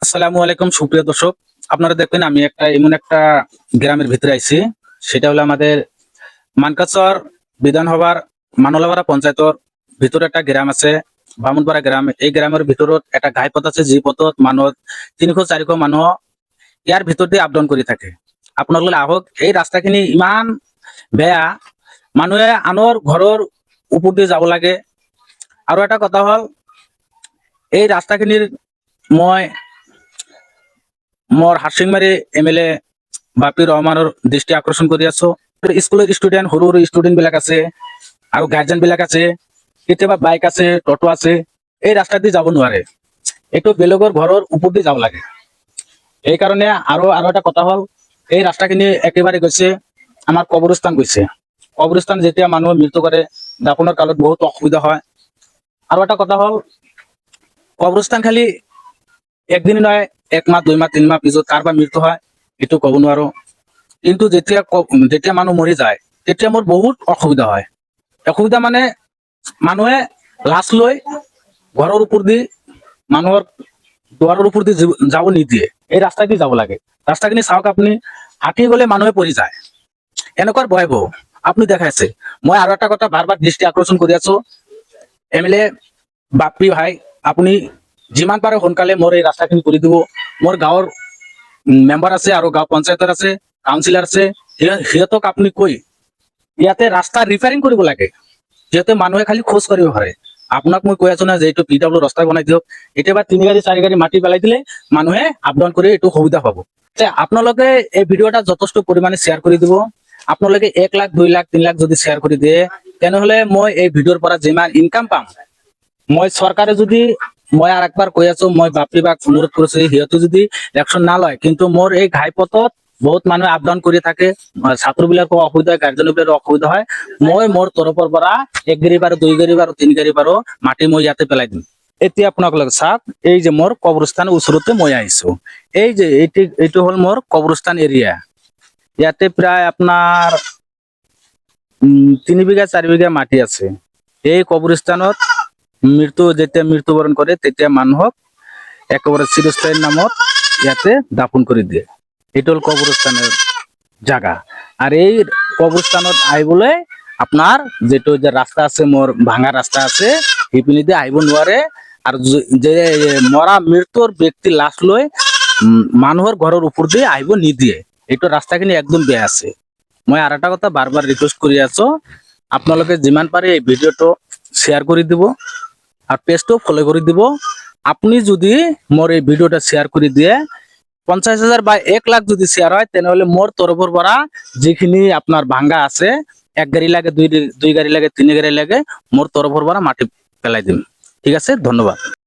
আসসালামু আলাইকুম সুপ্রিয় দর্শক, আপনারা দেখবেন আমি এমন একটা গ্রামের ভিতরে আইছি। সেটা হলো আমাদের মানকাচর বিধানসভার মানলাপাড়া পঞ্চায়েতর ভিতরে একটা গ্রাম আছে, বামুনপাড়া গ্রাম। এই গ্রামের ভিতৰত একটা ঘাই পথ আছে, যে পথত মানুহ 300-400 মানুহ ইয়ার ভিতর দিয়ে আপ ডাউন কৰি থাকে। আপোনালোকে আহক, এই ৰাস্তাখিনি ইমান বেয়া, মানুহে আনৰ ঘৰৰ ওপৰ দি যাব লাগে। আৰু এটা কথা হ'ল, এই ৰাস্তাখিনিৰ মই মোৰ হাৰচিংমাৰী MLA বাপি ৰহমানৰ দৃষ্টি আকৰ্ষণ কৰি আছো। স্কুলৰ ষ্টুডেণ্ট, সৰু সৰু ষ্টুডেণ্ট বিলাক আছে আৰু গাৰ্জেন বিলাক আছে, কেতিয়াবা বাইক আছে, টোটো আছে, এই ৰাস্তা দি যাব নোৱাৰে। এইটো বেলেগৰ ঘৰৰ ওপৰ দি যাব লাগে। এই কাৰণে আৰু এটা কথা হ'ল, এই ৰাস্তাখিনি একেবাৰে গৈছে আমাৰ কবৰস্থান গৈছে। কবৰস্থান যেতিয়া মানুহ মৃত্যু কৰে, দাপনৰ কালত বহুত অসুবিধা হয়। আৰু এটা কথা হ'ল, কবৰস্থান খালি একদিন নহয়, 1 মাহ 2 মাহ 3 মাহ পিছত কাৰোবাৰ মৃত্যু হয়, এইটো ক'ব নোৱাৰো। কিন্তু যেতিয়া মানুহ মৰি যায়, তেতিয়া মোৰ বহুত অসুবিধা হয়। অসুবিধা মানে মানুহে লাশ লৈ ঘৰৰ ওপৰ দি, মানুহৰ দুৱাৰৰ ওপৰ দি যাব নিদিয়ে। এই ৰাস্তা দি যাব লাগে। ৰাস্তাখিনি চাওক আপুনি, হাতী গ'লে মানুহে পৰি যায়। এনেকুৱাৰ ভয়াবহ আপুনি দেখাইছে। মই আৰু এটা কথা বাৰ বাৰ দৃষ্টি আকৰ্ষণ কৰি আছো, MLA বাপি ভাই, আপুনি যিমান পাৰে সোনকালে মোৰ এই ৰাস্তাখিনি কৰি দিব। মোৰ গাঁৱৰ মেম্বাৰ আছে আৰু গাঁও পঞ্চায়তৰ আছে, কাউন্সিলৰ আছে, সিহঁতক আপুনি কৈ ইয়াতে ৰাস্তা ৰিপেয়াৰিং কৰিব লাগে, যিহেতু মানুহে খালি খোজ কাঢ়িব পাৰে। আপোনাক মই কৈ আছো না যে এইটো PW ৰাস্তা বনাই দিয়ক। এতিয়াবা 3 গাড়ী 4 গাড়ী মাটি পেলাই দিলে মানুহে আপ ডাউন কৰি এইটো সুবিধা পাব। আপোনালোকে এই ভিডিঅ'টা যথেষ্ট পৰিমাণে শ্বেয়াৰ কৰি দিব। আপোনালোকে 1 লাখ 2 লাখ 3 লাখ যদি শ্বেয়াৰ কৰি দিয়ে, তেনেহলে মই এই ভিডিঅ'ৰ পৰা যিমান ইনকাম পাম, মই চৰকাৰে যদি, মই আৰু একবাৰ কৈ আছো, মই বাপি বাক অনুৰোধ কৰিছো, সিহঁতে যদি একশন না লয়, কিন্তু মোৰ এই ঘাইপথত বহুত মানুহে আপ ডাউন কৰি থাকে, ছাত্ৰবিলাকৰ অসুবিধা হয়, গাৰ্জেনবিলাকৰ অসুবিধা হয়। মই মোৰ তৰফৰ পৰা 1 গাড়ী বাৰু 2 গাড়ী বাৰু 3 গাড়ী বাৰু মাটি মই ইয়াতে পেলাই দিম। এতিয়া আপোনালোকে চাওক, এই যে মোৰ কবৰস্থানৰ ওচৰতে মই আহিছো। এই যে এইটো হ'ল মোৰ কবৰস্থান এৰিয়া। ইয়াতে প্ৰায় আপোনাৰ 3 বিঘা 4 বিঘা মাটি আছে। এই কবৰস্থানত যেতিয়া মৃত্যুবৰণ কৰে, তেতিয়া মানুহক একেবাৰে চিৰস্থায়ীৰ নামত ইয়াতে দাপন কৰি দিয়ে। এইটো হ'ল কবৰস্থানৰ জাগা। আৰ এই কবৰস্থানত আহিবলৈ আপনাৰ যেটো যে ৰাস্তা আছে, মোৰ ভাঙা ৰাস্তা আছে, সেইপিনি দিয়ে আহিব নোৱাৰে। আৰ যে মৰা মৃত্যুৰ ব্যক্তি লাশ লৈ মানুহৰ ঘৰৰ ওপৰ দিয়ে আহিব নিদিয়ে। এইটো ৰাস্তাখিনি একদম বেয়া আছে। মই আৰু এটা কথা বাৰ ৰিকুৱেষ্ট কৰি আছো, আপোনালোকে যিমান পাৰে এই ভিডিঅ'টো শ্বেয়াৰ কৰি দিব আৰ পেজটো ফলো কৰি দিব। আপনি যদি মোর এই ভিডিওটা শেয়ার করে দিয়ে 50,000 বা 1 লাখ যদি শেয়ার হয়, তাহলে মোর তরফের পৰা যিখিনি আপনার ভাঙ্গা আছে, 1 গাড়ি লাগে, 2 গাড়ি লাগে, 3 গাড়ি লাগে, মোর তরফের পৰা মাটি পেলাই দিম। ঠিক আছে, ধন্যবাদ।